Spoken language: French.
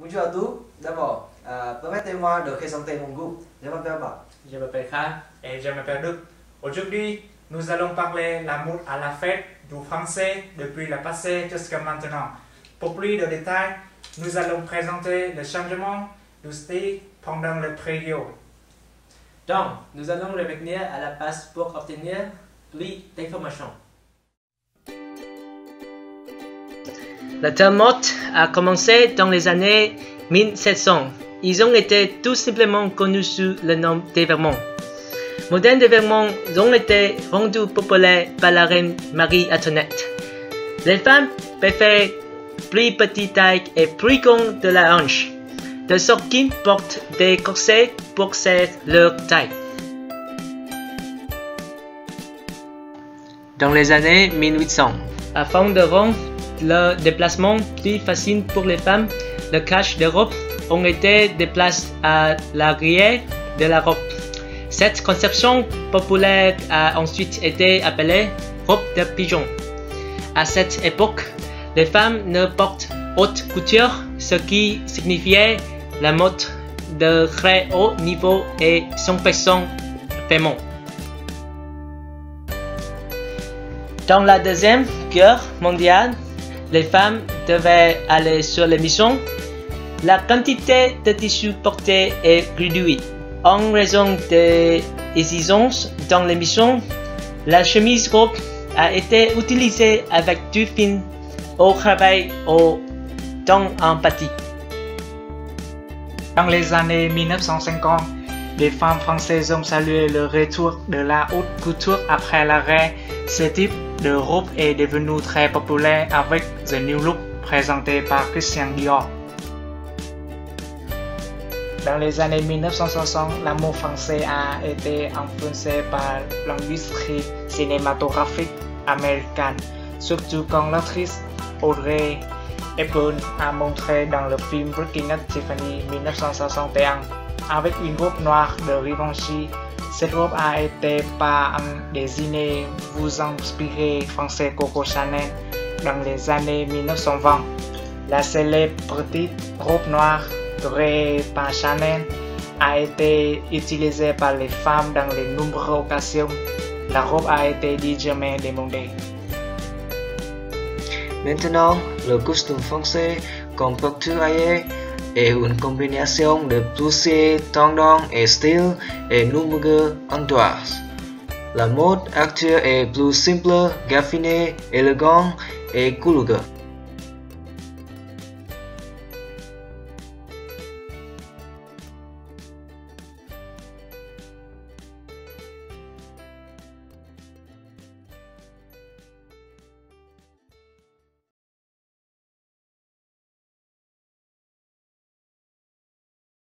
Bonjour à tous. D'abord, permettez-moi de présenter mon groupe. Je m'appelle Marc. Je m'appelle Khan et je m'appelle Đức. Aujourd'hui, nous allons parler la mode à la fête du français depuis le passé jusqu'à maintenant. Pour plus de détails, nous allons présenter le changement du style pendant le période. Donc, nous allons revenir à la base pour obtenir plus d'informations. La terme mode a commencé dans les années 1700. Ils ont été tout simplement connus sous le nom d'événements. Modèles d'événements ont été rendus populaires par la reine Marie-Antoinette. Les femmes préfèrent plus petite taille et plus grande de la hanche, de sorte qu'ils portent des corsets pour serrer leur taille. Dans les années 1800, afin de rendre le déplacement plus facile pour les femmes, le cache de robe ont été déplacés à l'arrière de la robe. Cette conception populaire a ensuite été appelée robe de pigeon. À cette époque, les femmes ne portent haute couture, ce qui signifiait la mode de très haut niveau et 100% féminin. Dans la Deuxième Guerre mondiale, les femmes devaient aller sur les missions. La quantité de tissu porté est réduite. En raison des exigences dans les missions, la chemise robe a été utilisée avec du fil au travail ou dans un bâti. Dans les années 1950, les femmes françaises ont salué le retour de la haute couture après l'arrêt. Ce type de robe est devenu très populaire avec The New Look présenté par Christian Dior. Dans les années 1960, l'amour français a été influencé par l'industrie cinématographique américaine, surtout quand l'actrice Audrey Hepburn a montré dans le film Breaking Up Tiffany 1961 avec une robe noire de Givenchy. Cette robe a été par un designer vous inspiré français Coco Chanel dans les années 1920. La célèbre petite robe noire créée par Chanel a été utilisée par les femmes dans de nombreuses occasions. La robe a été légèrement démodée. Maintenant, le costume français comporte ailleurs est une combinaison de plusieurs tendances et styles et nombreux endroits. La mode actuelle est plus simple, raffinée, élégante et couleureuse.